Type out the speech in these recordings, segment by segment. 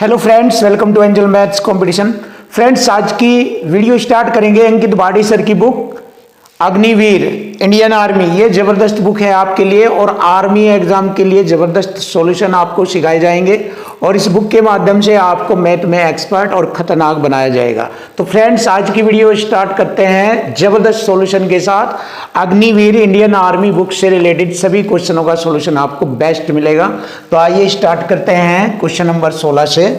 Hello friends, welcome to Angel maths competition. Friends, आज की video start करेंगे अंकित बाड़ी सर की बुक अग्निवीर इंडियन आर्मी। ये जबरदस्त बुक है आपके लिए और आर्मी एग्जाम के लिए जबरदस्त सॉल्यूशन आपको सिखाए जाएंगे और इस बुक के माध्यम से आपको मैथ में एक्सपर्ट और खतरनाक बनाया जाएगा। तो फ्रेंड्स, आज की वीडियो स्टार्ट करते हैं जबरदस्त सॉल्यूशन के साथ। अग्निवीर इंडियन आर्मी बुक से रिलेटेड सभी क्वेश्चनों का सॉल्यूशन आपको बेस्ट मिलेगा। तो आइए स्टार्ट करते हैं क्वेश्चन नंबर 16 से।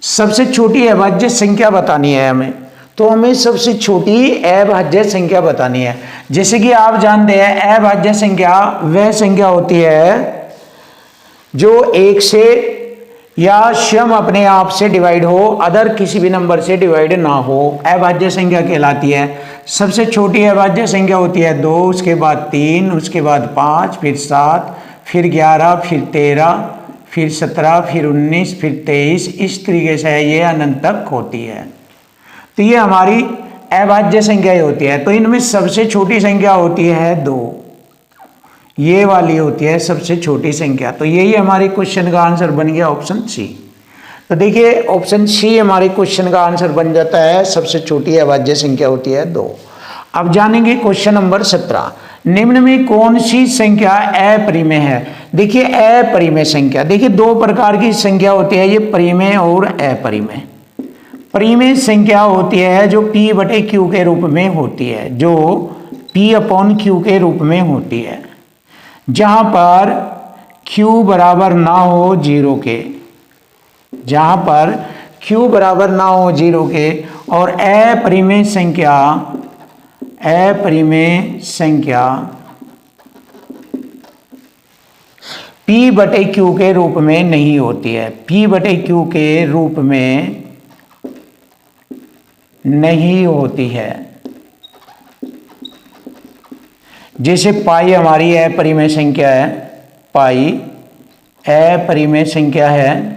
सबसे छोटी अभाज्य संख्या बतानी है हमें, तो हमें सबसे छोटी अभाज्य संख्या बतानी है। जैसे कि आप जानते हैं अभाज्य संख्या वह संख्या होती है जो एक से या स्वयं अपने आप से डिवाइड हो, अदर किसी भी नंबर से डिवाइड ना हो, अभाज्य संख्या कहलाती है। सबसे छोटी अभाज्य संख्या होती है 2, उसके बाद 3, उसके बाद 5, फिर 7, फिर 11, फिर 13, फिर 17, फिर 19, फिर 23। इस तरीके से ये अनंत तक होती है। तो ये हमारी अभाज्य संख्या ही होती है। तो इनमें सबसे छोटी संख्या होती है 2, ये वाली होती है सबसे छोटी संख्या। तो यही हमारे क्वेश्चन का आंसर बन गया ऑप्शन सी। तो देखिए ऑप्शन सी हमारे क्वेश्चन का आंसर बन जाता है, सबसे छोटी अभाज्य संख्या होती है 2। अब जानेंगे क्वेश्चन नंबर 17। निम्न में कौन सी संख्या अपरिमेय है? देखिए अपरिमेय संख्या, देखिए दो प्रकार की संख्या होती है, ये परिमेय और अपरिमेय। परिमेय संख्या होती है जो P बटे Q के रूप में होती है, जो P अपॉन Q के रूप में होती है, जहां पर Q बराबर ना हो 0 के, जहां पर Q बराबर ना हो 0 के। और अपरिमेय संख्या P बटे Q के रूप में नहीं होती है, P बटे Q के रूप में नहीं होती है। जैसे पाई हमारी अपरिमेय संख्या है, पाई अपरिमेय संख्या है।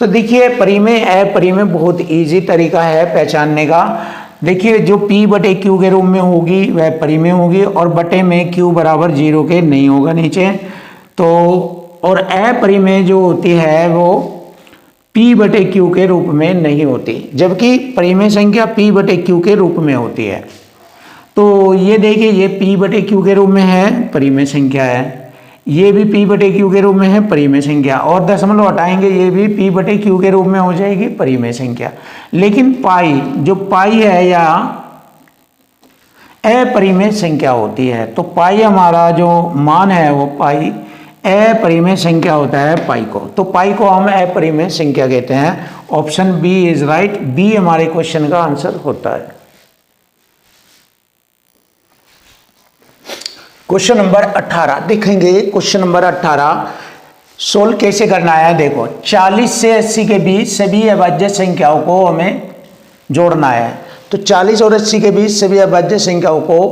तो देखिए परिमेय अपरिमेय बहुत इजी तरीका है पहचानने का। देखिए जो P बटे Q के रूप में होगी वह परिमेय होगी और बटे में Q बराबर 0 के नहीं होगा नीचे। तो और अपरिमेय जो होती है वो P बटे Q के रूप में नहीं होती, जबकि परिमेय संख्या P बटे Q के रूप में होती है। तो ये देखिए ये P बटे Q के रूप में है, परिमेय संख्या है। ये भी P बटे Q के रूप में है, परिमेय संख्या। और दशमलव हटाएंगे, ये भी P बटे Q के रूप में हो जाएगी, परिमेय संख्या। लेकिन पाई, जो पाई है या अपरिमेय संख्या होती है। तो पाई हमारा जो मान है वो पाई अपरिमेय संख्या होता है पाई को। तो पाई को हम अपरिमेय संख्या कहते हैं। Option B is right, B हमारे क्वेश्चन का आंसर होता है। क्वेश्चन नंबर 18 देखेंगे। क्वेश्चन नंबर 18 सोल्व कैसे करना है। देखो 40 से 80 के बीच सभी अभाज्य संख्याओं को हमें जोड़ना है। तो 40 और 80 के बीच सभी अभाज्य संख्याओं को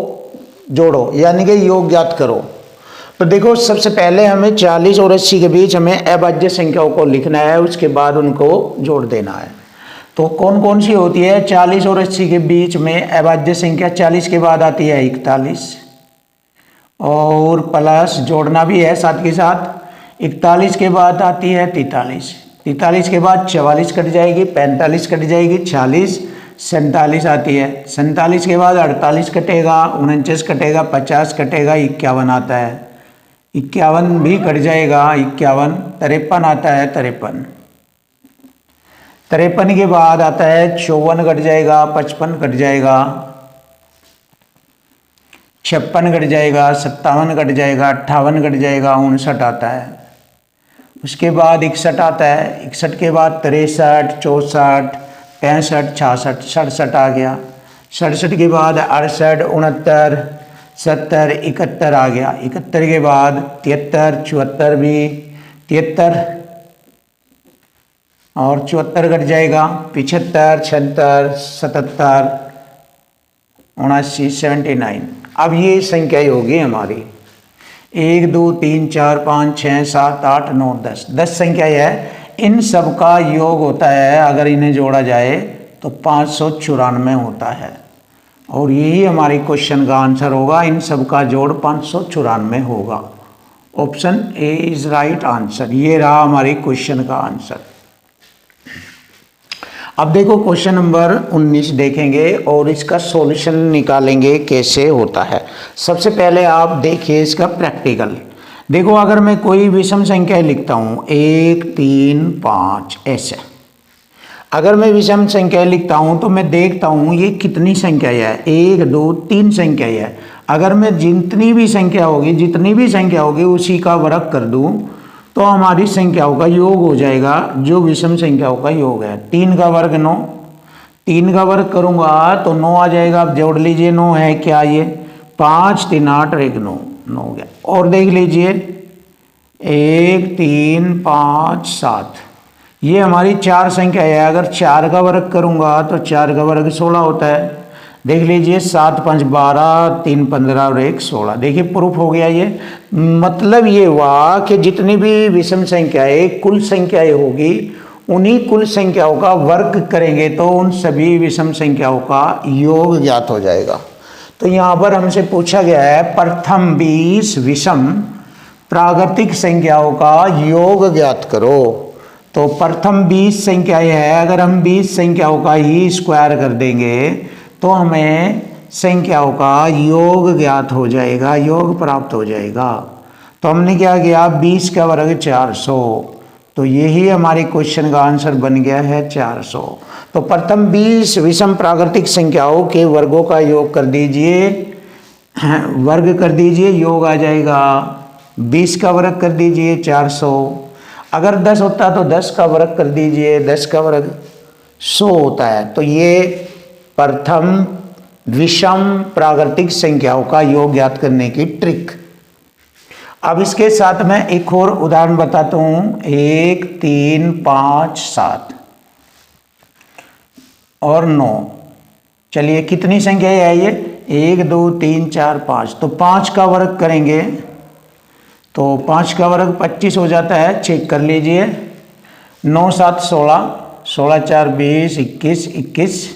जोड़ो, यानी कि योग ज्ञात करो। तो देखो सबसे पहले हमें 40 और 80 के बीच हमें अभाज्य संख्याओं को लिखना है, उसके बाद उनको जोड़ देना है। तो कौन कौन सी होती है 40 और 80 के बीच में अभाज्य संख्या? 40 के बाद आती है 41 और प्लस जोड़ना भी है साथ के साथ। 41 के बाद आती है 43, 43 के बाद 44 कट जाएगी, 45 कट जाएगी, 46, 47 आती है। 47 के बाद 48 कटेगा, 49 कटेगा, 50 कटेगा, 51 आता है, 51 भी कट जाएगा, 51, 53 आता है, 53, 53 के बाद आता है 54 कट जाएगा, 55 कट जाएगा, 56 कट जाएगा, 57 कट जाएगा, 58 कट जाएगा, 59 आता है। उसके बाद 61 आता है, 61 के बाद 63, 64, 65, 66, 67 आ गया। 67 के बाद 68, 69, 70, 71 आ गया। 71 के बाद 73, 74 भी, 73 और 74 कट जाएगा, 75, 76, 77, 79, 79। अब ये संख्या ही होगी हमारी 1, 2, 3, 4, 5, 6, 7, 8, 9, 10, 10 संख्या है। इन सब का योग होता है, अगर इन्हें जोड़ा जाए तो 594 होता है। और यही हमारे क्वेश्चन का आंसर होगा। इन सब का जोड़ 594 होगा। Option A is right answer. ये रहा हमारे क्वेश्चन का आंसर। अब देखो क्वेश्चन नंबर 19 देखेंगे और इसका सॉल्यूशन निकालेंगे कैसे होता है। सबसे पहले आप देखिए इसका प्रैक्टिकल। देखो अगर मैं कोई विषम संख्या लिखता हूँ 1 3 5 ऐसे, अगर मैं विषम संख्या लिखता हूँ तो मैं देखता हूँ ये कितनी संख्या है, 1 2 3 संख्या है। अगर मैं जितनी भी संख्या होगी उसी का वर्ग कर दूँ तो हमारी संख्याओं का योग हो जाएगा, जो विषम संख्याओं का योग है। 3 का वर्ग 9, 3 का वर्ग करूँगा तो 9 आ जाएगा। आप जोड़ लीजिए 9 है क्या ये, 5 3 8 और 1 9, 9 हो गया। और देख लीजिए 1 3 5 7, ये हमारी 4 संख्या है। अगर 4 का वर्ग करूँगा तो 4 का वर्ग 16 होता है। देख लीजिए 7 5 12, 3 15 और 1 16। देखिए प्रूफ हो गया ये। मतलब ये हुआ कि जितनी भी विषम संख्याएं कुल संख्याएं होगी उन्हीं कुल संख्याओं का वर्ग करेंगे तो उन सभी विषम संख्याओं का योग ज्ञात हो जाएगा। तो यहाँ पर हमसे पूछा गया है प्रथम 20 विषम प्राकृतिक संख्याओं का योग ज्ञात करो। तो प्रथम 20 संख्याएं हैं, अगर हम 20 संख्याओं का ही स्क्वायर कर देंगे तो हमें संख्याओं का योग ज्ञात हो जाएगा, योग प्राप्त हो जाएगा। तो हमने क्या किया, 20 का वर्ग 400, तो यही हमारे क्वेश्चन का आंसर बन गया है 400। तो प्रथम 20 विषम प्राकृतिक संख्याओं के वर्गों का योग कर दीजिए, वर्ग कर दीजिए, योग आ जाएगा। 20 का वर्ग कर दीजिए 400, अगर 10 होता तो 10 का वर्ग कर दीजिए, 10 का वर्ग 100 होता है। तो ये प्रथम विषम प्राकृतिक संख्याओं का योग ज्ञात करने की ट्रिक। अब इसके साथ मैं एक और उदाहरण बताता हूं। 1 3 5 7 और 9। चलिए कितनी संख्या है ये, 1 2 3 4 5। तो 5 का वर्ग करेंगे तो 5 का वर्ग 25 हो जाता है, चेक कर लीजिए। 9 7 16, 16 4 20, 21 21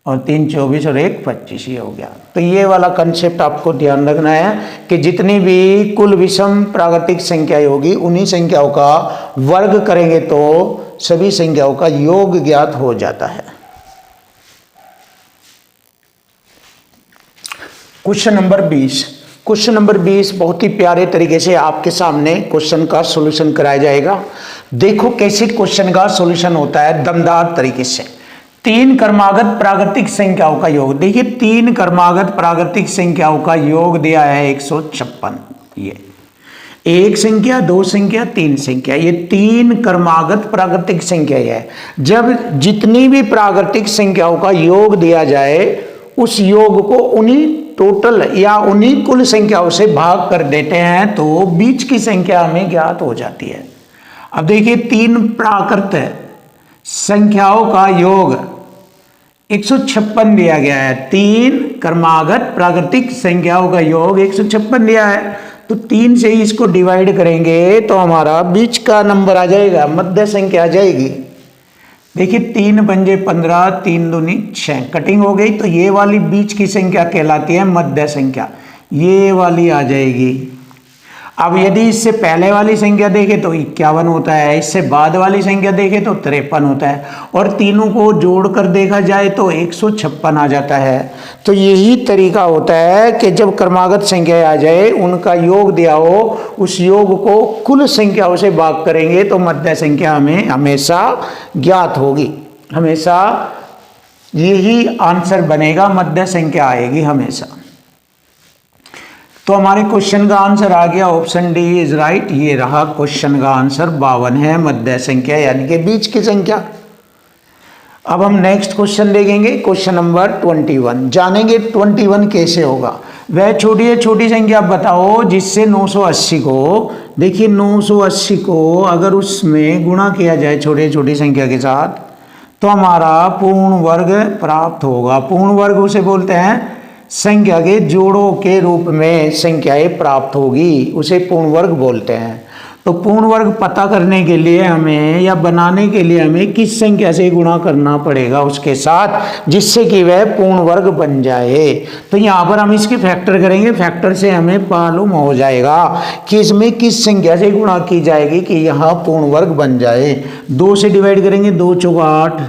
और 3 24 और 1 25, ये हो गया। तो ये वाला कंसेप्ट आपको ध्यान रखना है कि जितनी भी कुल विषम प्राकृतिक संख्याएं होगी उन्हीं संख्याओं का वर्ग करेंगे तो सभी संख्याओं का योग ज्ञात हो जाता है। Question number 20। क्वेश्चन नंबर 20 बहुत ही प्यारे तरीके से आपके सामने क्वेश्चन का सॉल्यूशन कराया जाएगा। देखो कैसे क्वेश्चन का सॉल्यूशन होता है, दमदार तरीके से। 3 क्रमागत प्राकृतिक संख्याओं का योग। देखिए 3 क्रमागत प्राकृतिक संख्याओं का योग दिया है 156। ये एक संख्या, 2 संख्या, 3 संख्या, ये 3 क्रमागत प्राकृतिक संख्या है। जब जितनी भी प्राकृतिक संख्याओं का योग दिया जाए उस योग को उन्हीं टोटल या उन्हीं कुल संख्याओं से भाग कर देते हैं तो बीच की संख्या हमें ज्ञात हो जाती है। अब देखिए 3 प्राकृत संख्याओं का योग 156 दिया गया है। 3 क्रमागत प्राकृतिक संख्याओं का योग 156 दिया है, तो 3 से ही इसको डिवाइड करेंगे तो हमारा बीच का नंबर आ जाएगा, मध्य संख्या आ जाएगी। देखिए 3 पंजे 15, 3 दूनी 6, कटिंग हो गई। तो ये वाली बीच की संख्या कहलाती है मध्य संख्या, ये वाली आ जाएगी। अब यदि इससे पहले वाली संख्या देखें तो 51 होता है, इससे बाद वाली संख्या देखें तो 53 होता है, और तीनों को जोड़कर देखा जाए तो 156 आ जाता है। तो यही तरीका होता है कि जब क्रमागत संख्या आ जाए उनका योग दिया हो, उस योग को कुल संख्याओं से भाग करेंगे तो मध्य संख्या हमें हमेशा ज्ञात होगी। हमेशा यही आंसर बनेगा, मध्य संख्या आएगी हमेशा। तो हमारे क्वेश्चन का आंसर आ गया, ऑप्शन डी इज राइट। ये रहा क्वेश्चन का आंसर, 52 है मध्य संख्या यानी कि बीच की संख्या। अब हम नेक्स्ट क्वेश्चन देखेंगे, क्वेश्चन नंबर 21। जानेंगे 21 कैसे होगा। वह छोटी संख्या बताओ जिससे 980 को, देखिए 980 को अगर उसमें गुणा किया जाए छोटी संख्या के साथ तो हमारा पूर्ण वर्ग प्राप्त होगा। पूर्ण वर्ग उसे बोलते हैं संख्या के जोड़ों के रूप में संख्याएं प्राप्त होगी, उसे पूर्ण वर्ग बोलते हैं। तो पूर्ण वर्ग पता करने के लिए हमें या बनाने के लिए हमें किस संख्या से गुणा करना पड़ेगा उसके साथ, जिससे कि वह पूर्ण वर्ग बन जाए। तो यहाँ पर हम इसके फैक्टर करेंगे, फैक्टर से हमें मालूम हो जाएगा कि इसमें किस संख्या से गुणा की जाएगी कि यहाँ पूर्ण वर्ग बन जाए। 2 से डिवाइड करेंगे, 2 चौक 8,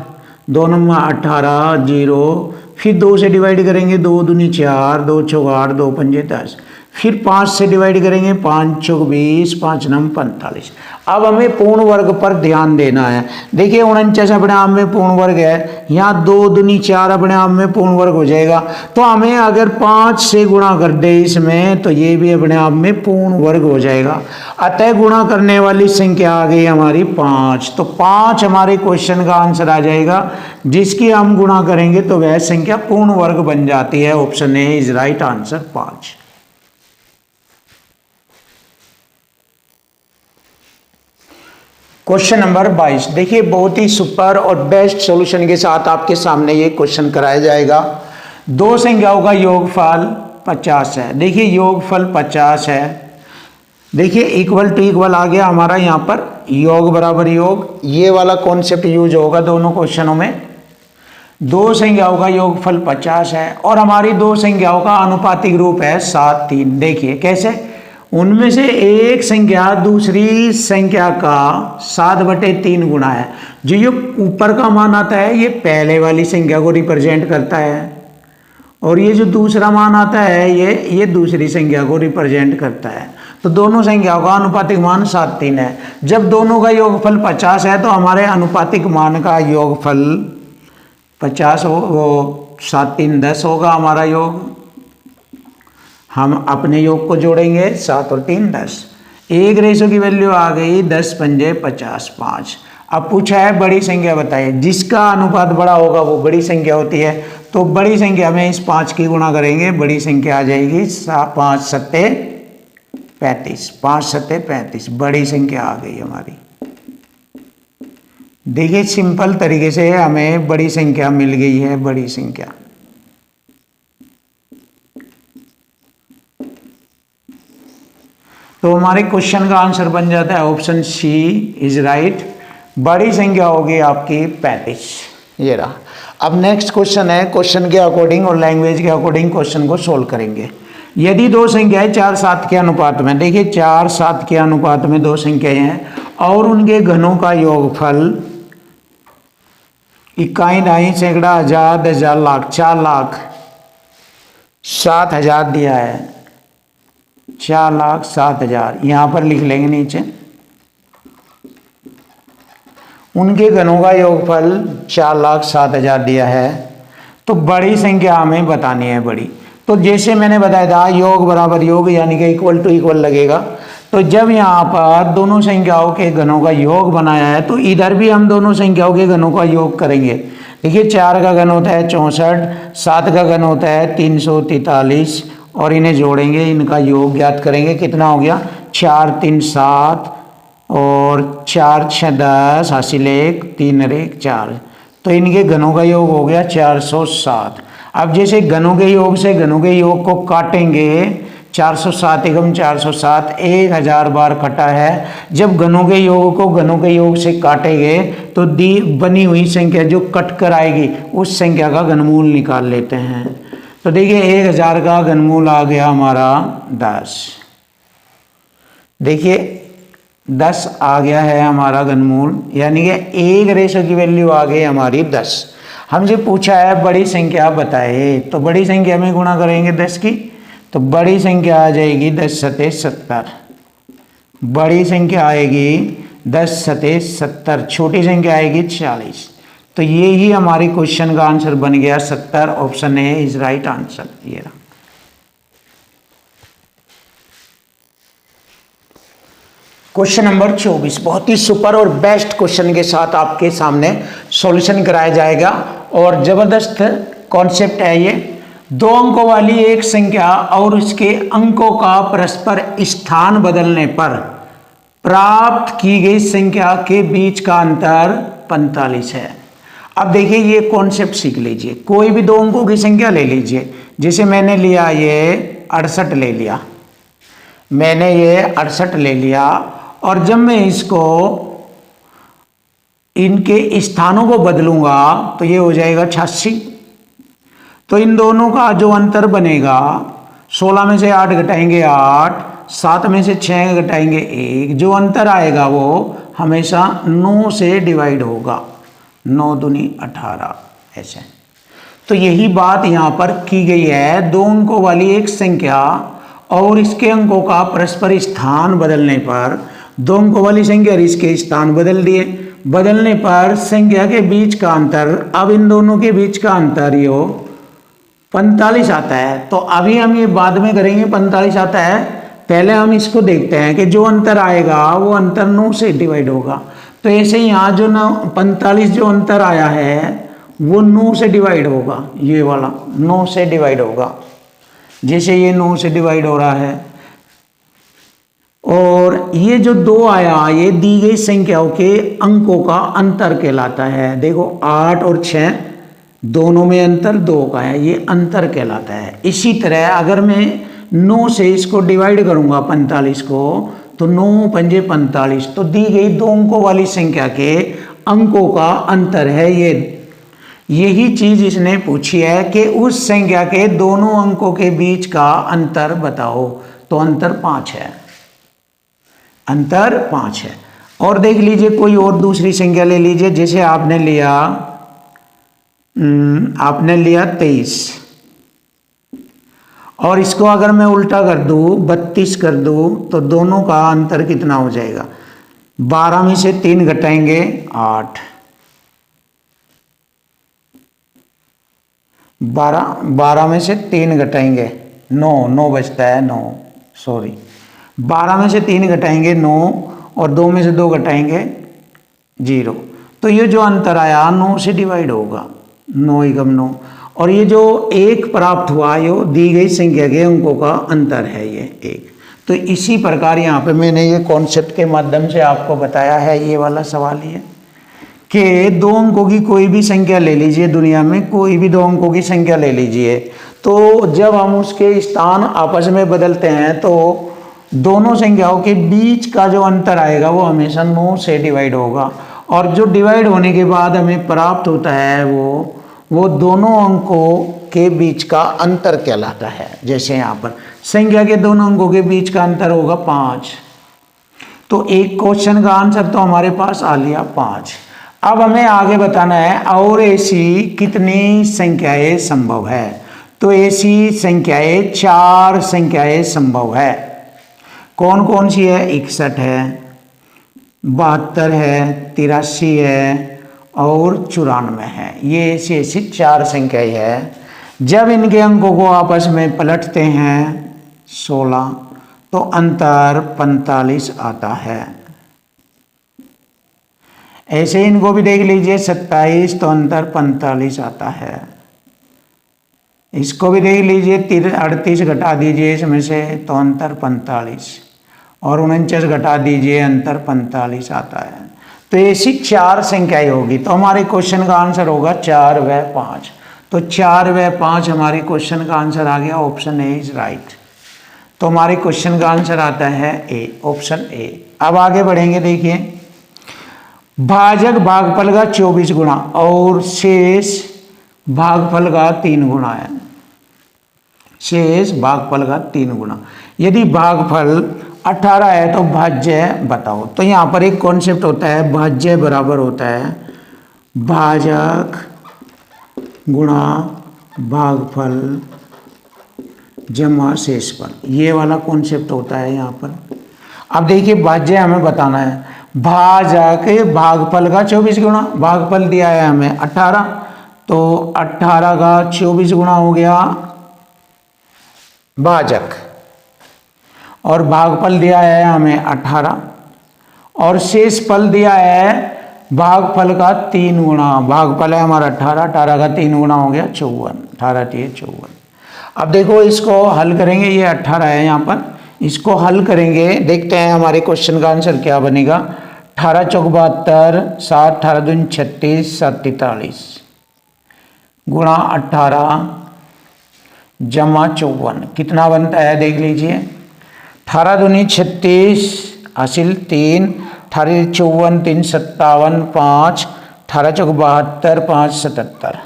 2 नंबर 18, 0। फिर 2 से डिवाइड करेंगे, 2 दूनी 4, 2 चौक 8, 2 पंजे 10। फिर 5 से डिवाइड करेंगे, 5 चौक 20, 5 नम 45। अब हमें पूर्ण वर्ग पर ध्यान देना है। देखिए 49 अपने आप में पूर्ण वर्ग है, यहाँ 2 दूनी 4 अपने आप में पूर्ण वर्ग हो जाएगा। तो हमें अगर 5 से गुणा कर दे इसमें तो ये भी अपने आप में पूर्ण वर्ग हो जाएगा। अतः गुणा करने वाली संख्या आ गई हमारी 5। तो 5 हमारे क्वेश्चन का आंसर आ जाएगा, जिसकी हम गुणा करेंगे तो वह संख्या पूर्ण वर्ग बन जाती है। Option A is right answer 5। Question number 22, देखिए बहुत ही सुपर और बेस्ट सॉल्यूशन के साथ आपके सामने ये क्वेश्चन कराया जाएगा। 2 संख्याओं का योगफल 50 है। देखिए योगफल 50 है। देखिए इक्वल टू इक्वल आ गया हमारा, यहाँ पर योग बराबर योग, ये वाला कॉन्सेप्ट यूज होगा दोनों क्वेश्चनों में। 2 संख्याओं का योगफल 50 है और हमारी 2 संख्याओं का अनुपातिक रूप है 7, 3। देखिए कैसे, उनमें से एक संख्या दूसरी संख्या का 7/3 गुणा है। जो ये ऊपर का मान आता है ये पहले वाली संख्या को रिप्रेजेंट करता है, और ये जो दूसरा मान आता है ये दूसरी संख्या को रिप्रेजेंट करता है। तो दोनों संख्याओं का अनुपातिक मान 7, 3 है। जब दोनों का योगफल 50 है तो हमारे अनुपातिक मान का योगफल 50 हो, वो 7, 3, 10 होगा हमारा योग। हम अपने योग को जोड़ेंगे, 7 और 3 10। एक रेशो की वैल्यू आ गई 10 पंजे 50, 5। अब पूछा है बड़ी संख्या बताइए। जिसका अनुपात बड़ा होगा वो बड़ी संख्या होती है। तो बड़ी संख्या में इस 5 की गुणा करेंगे, बड़ी संख्या आ जाएगी 5 सत्ते 35, 5 सत्ते 35, बड़ी संख्या आ गई हमारी। देखिए सिंपल तरीके से हमें बड़ी संख्या मिल गई है, बड़ी संख्या। तो हमारे क्वेश्चन का आंसर बन जाता है ऑप्शन सी इज राइट। बड़ी संख्या होगी आपकी 35। ये रहा। अब नेक्स्ट क्वेश्चन है, क्वेश्चन के अकॉर्डिंग और लैंग्वेज के अकॉर्डिंग क्वेश्चन को सोल्व करेंगे। यदि 2 संख्याएं 4, 7 के अनुपात में, देखिए 4, 7 के अनुपात में 2 संख्याएं हैं और उनके घनों का योगफल इकाई, ढाई, सैकड़ा, हजार, 10,000, लाख, 4,07,000 दिया है। 4,07,000 यहाँ पर लिख लेंगे नीचे। उनके घनों का योगफल 4,07,000 दिया है। तो बड़ी संख्या हमें बतानी है बड़ी। तो जैसे मैंने बताया था योग बराबर योग, यानी कि इक्वल टू इक्वल लगेगा। तो जब यहाँ पर दोनों संख्याओं के घनों का योग बनाया है तो इधर भी हम दोनों संख्याओं के घनों का योग करेंगे। देखिए 4 का घन होता है 64, 7 का घन होता है 343 और इन्हें जोड़ेंगे, इनका योग ज्ञात करेंगे। कितना हो गया, 4, 3, 7 और 4, 6, 10, हासिल 1, 3 और 1, 4। तो इनके घनों का योग हो गया 407। अब जैसे घनों के योग से घनों के योग को काटेंगे, 407 एकम 407 1000 बार कटा है। जब घनों के योग को घनों के योग से काटेंगे तो बनी हुई संख्या जो कट कर आएगी उस संख्या का घनमूल निकाल लेते हैं। तो देखिए 1000 का घनमूल आ गया हमारा 10। देखिए 10 आ गया है हमारा घनमूल, यानी कि एक रेशो की वैल्यू आ गई हमारी 10। हमसे पूछा है बड़ी संख्या बताए, तो बड़ी संख्या में गुणा करेंगे 10 की, तो बड़ी संख्या आ जाएगी 10 सते 70। बड़ी संख्या आएगी 10 सते 70, छोटी संख्या आएगी 40। तो ये ही हमारी क्वेश्चन का आंसर बन गया 70। Option A is right answer. ये रहा। क्वेश्चन नंबर 24 बहुत ही सुपर और बेस्ट क्वेश्चन के साथ आपके सामने सॉल्यूशन कराया जाएगा और जबरदस्त कॉन्सेप्ट है ये। 2 अंकों वाली एक संख्या और उसके अंकों का परस्पर स्थान बदलने पर प्राप्त की गई संख्या के बीच का अंतर 45 है। अब देखिए ये कॉन्सेप्ट सीख लीजिए। कोई भी 2 अंकों की संख्या ले लीजिए, जैसे मैंने लिया ये 68 ले लिया, मैंने ये 68 ले लिया और जब मैं इसको इनके स्थानों को बदलूंगा तो ये हो जाएगा 86। तो इन दोनों का जो अंतर बनेगा, 16 में से 8 घटाएंगे 8, 7 में से 6 घटाएंगे 1, जो अंतर आएगा वो हमेशा 9 से डिवाइड होगा। 9 दूनी 18 ऐसे। तो यही बात यहाँ पर की गई है। दो अंकों वाली एक संख्या और इसके अंकों का परस्पर स्थान बदलने पर, दो अंकों वाली संख्या और इसके स्थान बदल दिए, बदलने पर संख्या के बीच का अंतर, अब इन दोनों के बीच का अंतर यो 45 आता है। तो अभी हम ये बाद में करेंगे, 45 आता है, पहले हम इसको देखते हैं कि जो अंतर आएगा वो अंतर 9 से डिवाइड होगा। तो ऐसे यहाँ जो 45 जो अंतर आया है वो 9 से डिवाइड होगा, ये वाला 9 से डिवाइड होगा, जैसे ये 9 से डिवाइड हो रहा है। और ये जो 2 आया, ये दी गई संख्याओं के अंकों का अंतर कहलाता है। देखो 8 और 6 दोनों में अंतर 2 का है, ये अंतर कहलाता है। इसी तरह अगर मैं 9 से इसको डिवाइड करूंगा 45 को, तो 9 पंजे 45, तो दी गई 2 अंकों वाली संख्या के अंकों का अंतर है ये। यही चीज इसने पूछी है कि उस संख्या के दोनों अंकों के बीच का अंतर बताओ, तो अंतर 5 है, अंतर 5 है। और देख लीजिए कोई और दूसरी संख्या ले लीजिए, जैसे आपने लिया 23, और इसको अगर मैं उल्टा कर दूं 32 कर दूं, तो दोनों का अंतर कितना हो जाएगा? 12 में से 3 घटाएंगे 8, 12 में से 3 घटाएंगे 9 बचता है 9, सॉरी 12 में से 3 घटाएंगे 9 और 2 में से 2 घटाएंगे 0। तो ये जो अंतर आया 9 से डिवाइड होगा, 9 एकम 9। और ये जो 1 प्राप्त हुआ ये दी गई संख्या के अंकों का अंतर है, ये 1। तो इसी प्रकार यहाँ पे मैंने ये कॉन्सेप्ट के माध्यम से आपको बताया है। ये वाला सवाल ये कि 2 अंकों की कोई भी संख्या ले लीजिए, दुनिया में कोई भी 2 अंकों की संख्या ले लीजिए, तो जब हम उसके स्थान आपस में बदलते हैं तो दोनों संख्याओं के बीच का जो अंतर आएगा वो हमेशा 9 से डिवाइड होगा। और जो डिवाइड होने के बाद हमें प्राप्त होता है वो दोनों अंकों के बीच का अंतर कहलाता है। जैसे यहाँ पर संख्या के दोनों अंकों के बीच का अंतर होगा 5। तो एक क्वेश्चन का आंसर तो हमारे पास आ लिया 5। अब हमें आगे बताना है और ऐसी कितनी संख्याएं संभव है। तो ऐसी संख्याएं 4 संख्याएं संभव है। कौन कौन सी है? 61 है, 72 है, 83 है और 94 है। ये ऐसी 4 संख्याएं है। जब इनके अंकों को आपस में पलटते हैं 16, तो अंतर 45 आता है। ऐसे इनको भी देख लीजिए 27, तो अंतर 45 आता है। इसको भी देख लीजिए 38 घटा दीजिए इसमें से, तो अंतर 45, और 49 घटा दीजिए, अंतर 45 आता है। तो ऐसी 4 संख्याएं होगी। तो हमारे क्वेश्चन का आंसर होगा 4 व 5। तो 4 व 5 हमारे क्वेश्चन का आंसर आ गया। Option A is right. तो हमारे क्वेश्चन का आंसर आता है ए, ऑप्शन ए। अब आगे बढ़ेंगे, देखिए भाजक भागफल का 24 गुणा और शेष भागफल का 3 गुणा है। शेष भागफल का 3 गुणा। यदि भागफल 18 है तो भाज्य बताओ। तो यहाँ पर एक कॉन्सेप्ट होता है, भाज्य बराबर होता है भाजक गुणा भागफल जमा शेषफल। ये वाला कॉन्सेप्ट होता है यहाँ पर। अब देखिए भाज्य हमें बताना है, भाजक भागफल का 24 गुणा, भागफल दिया है हमें 18, तो 18 का 24 गुणा हो गया भाजक, और भागफल दिया है हमें 18, और शेषफल दिया है भागफल का 3 गुणा। भागफल है हमारा 18, 18 का 3 गुणा हो गया 54, 18 × 54। अब देखो इसको हल करेंगे, ये 18 है यहाँ पर, इसको हल करेंगे, देखते हैं हमारे क्वेश्चन का आंसर क्या बनेगा। 18 × 4 = 72, 7 × 18 = 36, 7 × 43 गुणा 18 जमा 54 कितना बनता है देख लीजिए। 18 × 2 = 36, हासिल 3, 18 54, 3 57, 5 18 चौक 72, 5 77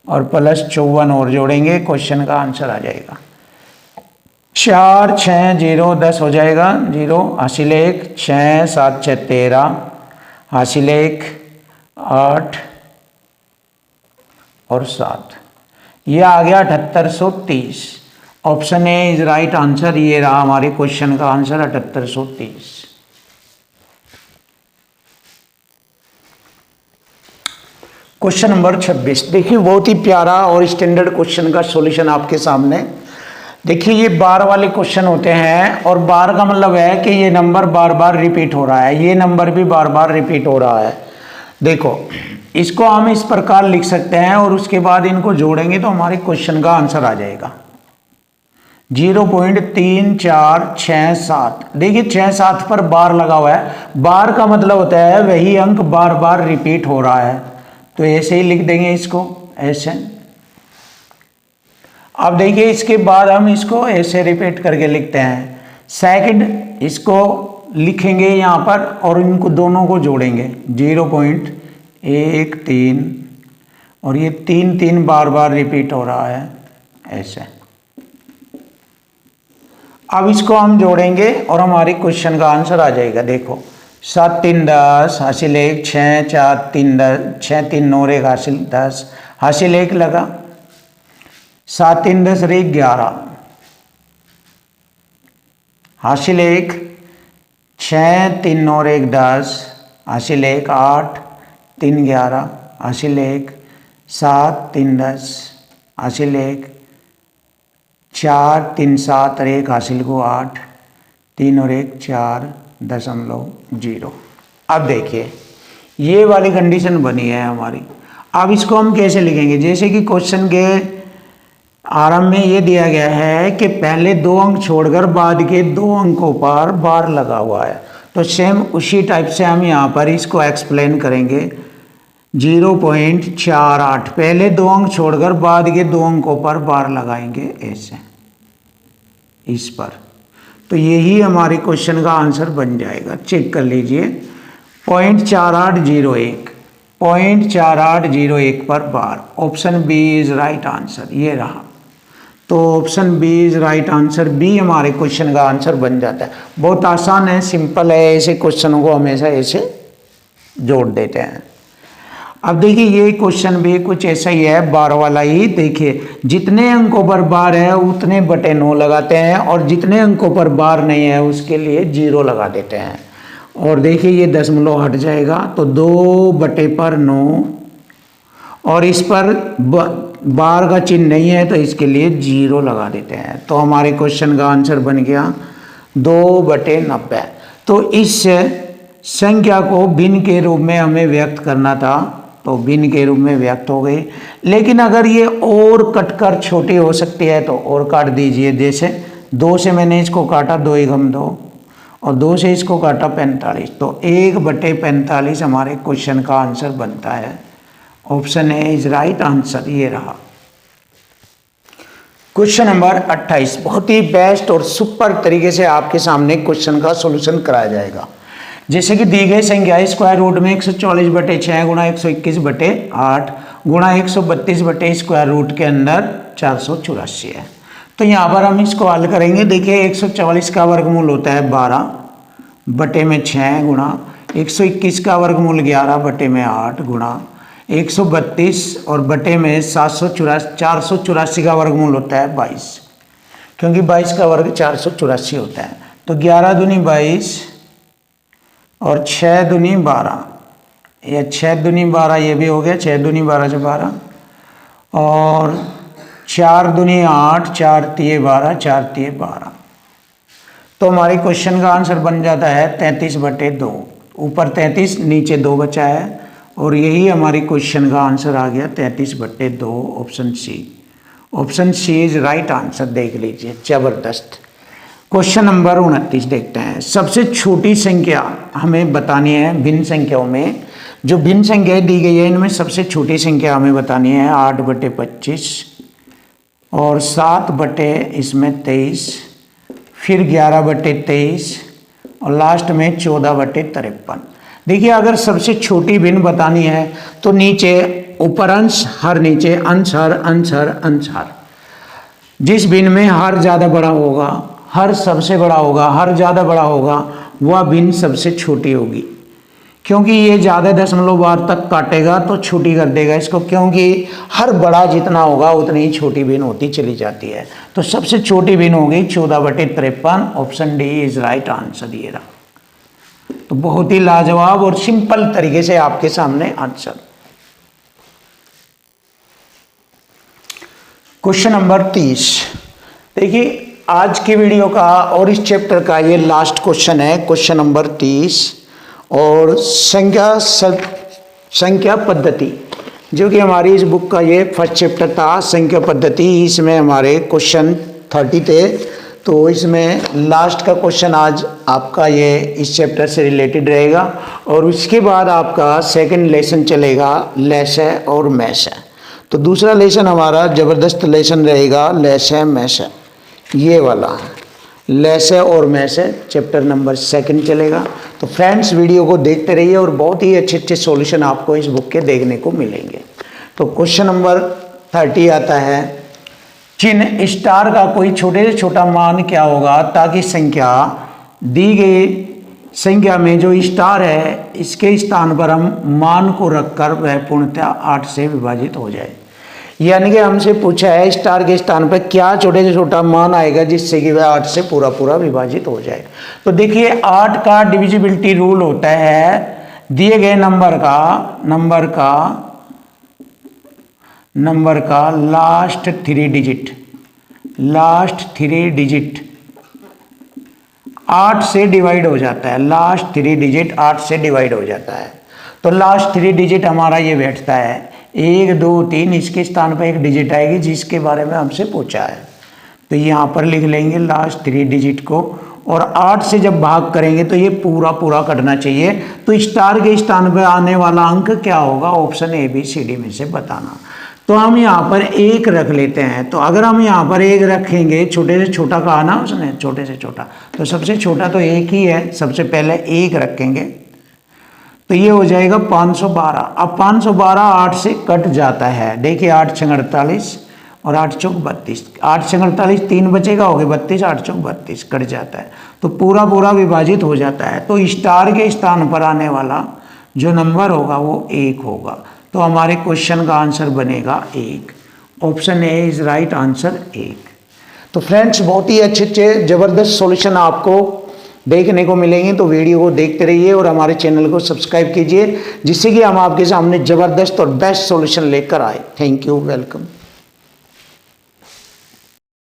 और प्लस 54 और जोड़ेंगे, क्वेश्चन का आंसर आ जाएगा। 4 6 0 10 हो जाएगा 0, हासिल 1 6 7 6 13, हासिल 1 8 और 7, ये आ गया 7830। Option A is right answer. ये रहा हमारे क्वेश्चन का आंसर 7830। क्वेश्चन नंबर 26 देखिए, बहुत ही प्यारा और स्टैंडर्ड क्वेश्चन का सॉल्यूशन आपके सामने। देखिए ये बार वाले क्वेश्चन होते हैं और बार का मतलब है कि ये नंबर बार बार रिपीट हो रहा है, ये नंबर भी बार बार रिपीट हो रहा है। देखो इसको हम इस प्रकार लिख सकते हैं और उसके बाद इनको जोड़ेंगे तो हमारे क्वेश्चन का आंसर आ जाएगा 0.3467। देखिए 6 7 पर बार लगा हुआ है, बार का मतलब होता है वही अंक बार बार रिपीट हो रहा है, तो ऐसे ही लिख देंगे इसको ऐसे। अब देखिए इसके बाद हम इसको ऐसे रिपीट करके लिखते हैं। सेकंड इसको लिखेंगे यहाँ पर और इनको दोनों को जोड़ेंगे 0.13 और ये 3 3 बार बार रिपीट हो रहा है ऐसे। अब इसको हम जोड़ेंगे और हमारी क्वेश्चन का आंसर आ जाएगा। देखो 7 3 10, हासिल 1 6 4 3 10, 6 3 9 1 हासिल 10, हासिल 1 लगा 7 3 10 1 11, हासिल 1 6 3 9 1 10, हासिल 1 8 3 11, हासिल 1 7 3 10, हासिल 1 4 3 7 और 1 हासिल को 8 3 और 1 4.0। अब देखिए ये वाली कंडीशन बनी है हमारी। अब इसको हम कैसे लिखेंगे, जैसे कि क्वेश्चन के आरंभ में ये दिया गया है कि पहले 2 अंक छोड़कर बाद के 2 अंकों पर बार लगा हुआ है, तो सेम उसी टाइप से हम यहाँ पर इसको एक्सप्लेन करेंगे 0.48, पहले 2 अंक छोड़कर बाद के 2 अंकों पर बार लगाएंगे ऐसे इस पर, तो यही हमारे क्वेश्चन का आंसर बन जाएगा। चेक कर लीजिए 0.4801 पर बार, option B is right answer. ये रहा, तो option B is right answer, B हमारे क्वेश्चन का आंसर बन जाता है। बहुत आसान है, सिंपल है, ऐसे क्वेश्चनों को हमेशा ऐसे जोड़ देते हैं। अब देखिए ये क्वेश्चन भी कुछ ऐसा ही है, बार वाला ही। देखिए जितने अंकों पर बार है उतने बटे 9 लगाते हैं और जितने अंकों पर बार नहीं है उसके लिए 0 लगा देते हैं। और देखिए ये दशमलव हट जाएगा तो 2 बटे पर 9 और इस पर बार का चिन्ह नहीं है तो इसके लिए 0 लगा देते हैं, तो हमारे क्वेश्चन का आंसर बन गया 2/90। तो इस संख्या को भिन्न के रूप में हमें व्यक्त करना था, तो भिन्न के रूप में व्यक्त हो गई। लेकिन अगर ये और कटकर छोटी हो सकती है तो और काट दीजिए। जैसे 2 से मैंने इसको काटा 2 × 2 और 2 से इसको काटा 45, तो 1/45 हमारे क्वेश्चन का आंसर बनता है। Option A is right answer, ये रहा। क्वेश्चन नंबर 28 बहुत ही बेस्ट और सुपर तरीके से आपके सामने क्वेश्चन का सॉल्यूशन कराया जाएगा। जैसे कि दी गई संख्या स्क्वायर रूट में 144/6 गुणा 121/8 गुणा 132 स्क्वायर रूट के अंदर 484 है। तो यहाँ पर हम इसको हल करेंगे। देखिए 144 का वर्गमूल होता है 12/6 गुणा 121 का वर्गमूल 11/8 गुणा 132 और बटे में 484 का वर्गमूल होता है 22, क्योंकि 22 का वर्ग 484 होता है। तो 11 दूनी 22 और 6 दूनी 12, या 6 दूनी 12 ये भी हो गया, 6 दूनी 12 से 12 और 4 दूनी 8, 4 तिये 12, 4 तिये 12। तो हमारे क्वेश्चन का आंसर बन जाता है 33/2। ऊपर 33 नीचे 2 बचा है और यही हमारी क्वेश्चन का आंसर आ गया 33/2, option C. Option C is right answer. देख लीजिए जबरदस्त। क्वेश्चन नंबर 29 देखते हैं। सबसे छोटी संख्या हमें बतानी है भिन्न संख्याओं में। जो भिन्न संख्याएं दी गई है इनमें सबसे छोटी संख्या हमें बतानी है 8/25 और 7 बटे इसमें 23, फिर 11/23 और लास्ट में 14/53। देखिए अगर सबसे छोटी भिन्न बतानी है तो नीचे ऊपर अंश हर, नीचे अंश हर, अंश हर, अंश हर। जिस भिन्न में हर ज़्यादा बड़ा होगा, हर सबसे बड़ा होगा, हर ज़्यादा बड़ा होगा, वह भिन्न सबसे छोटी होगी। क्योंकि ये ज़्यादा दशमलव बार तक काटेगा तो छोटी कर देगा इसको, क्योंकि हर बड़ा जितना होगा उतनी ही छोटी भिन्न होती चली जाती है। तो सबसे छोटी भिन्न होगी 14/53। Option D is right answer ये रहा। तो बहुत ही लाजवाब और सिंपल तरीके से आपके सामने आंसर। Question number 30। देखिए आज की वीडियो का और इस चैप्टर का ये लास्ट क्वेश्चन है, क्वेश्चन नंबर 30। और संख्या पद्धति, जो कि हमारी इस बुक का ये फर्स्ट चैप्टर था, संख्या पद्धति। इसमें हमारे क्वेश्चन 30 थे। तो इसमें लास्ट का क्वेश्चन आज आपका ये इस चैप्टर से रिलेटेड रहेगा। और उसके बाद आपका सेकंड लेसन चलेगा, लेस है और मैश है। तो दूसरा लेसन हमारा ज़बरदस्त लेसन रहेगा, लेस है मैश है, ये वाला लेस है और मैश है, चैप्टर नंबर 2 चलेगा। तो फ्रेंड्स वीडियो को देखते रहिए और बहुत ही अच्छे अच्छे सॉल्यूशन आपको इस बुक के देखने को मिलेंगे। तो क्वेश्चन नंबर 30 आता है, चिन्ह स्टार का कोई छोटे से छोटा मान क्या होगा ताकि संख्या दी गई संख्या में जो स्टार है इसके स्थान पर हम मान को रखकर वह पूर्णतः 8 से विभाजित हो जाए। यानी कि हमसे पूछा है स्टार के स्थान पर क्या छोटे से छोटा मान आएगा जिससे कि वह 8 से पूरा पूरा विभाजित हो जाए। तो देखिए 8 का डिविजिबिलिटी रूल होता है दिए गए नंबर का लास्ट 3 डिजिट 8 से डिवाइड हो जाता है। लास्ट 3 डिजिट 8 से डिवाइड हो जाता है। तो लास्ट 3 डिजिट हमारा ये बैठता है 1 2 3, इसके स्थान पर एक डिजिट आएगी जिसके बारे में हमसे पूछा है। तो यहाँ पर लिख लेंगे लास्ट 3 डिजिट को, और 8 से जब भाग करेंगे तो ये पूरा पूरा कटना चाहिए। तो स्टार के स्थान पर आने वाला अंक क्या होगा, ऑप्शन ABCD में से बताना। तो हम यहाँ पर 1 रख लेते हैं। तो अगर हम यहाँ पर 1 रखेंगे, छोटे से छोटा कहा ना उसने, छोटे से छोटा, तो सबसे छोटा तो 1 ही है, सबसे पहले 1 रखेंगे। तो ये हो जाएगा 512। अब 512 8 से कट जाता है। देखिए 8 छंग 48 और 8 चौक 32, 8 छंग 48, 3 बचेगा, हो गए 32, 8 चौक 32 कट जाता है। तो पूरा पूरा विभाजित हो जाता है। तो स्टार के स्थान पर आने वाला जो नंबर होगा वो 1 होगा। तो हमारे क्वेश्चन का आंसर बनेगा 1। Option A is right answer 1। तो फ्रेंड्स बहुत ही अच्छे अच्छे ज़बरदस्त सॉल्यूशन आपको देखने को मिलेंगे। तो वीडियो को देखते रहिए और हमारे चैनल को सब्सक्राइब कीजिए, जिससे कि हम आपके सामने ज़बरदस्त और बेस्ट सॉल्यूशन लेकर आए। Thank you, welcome.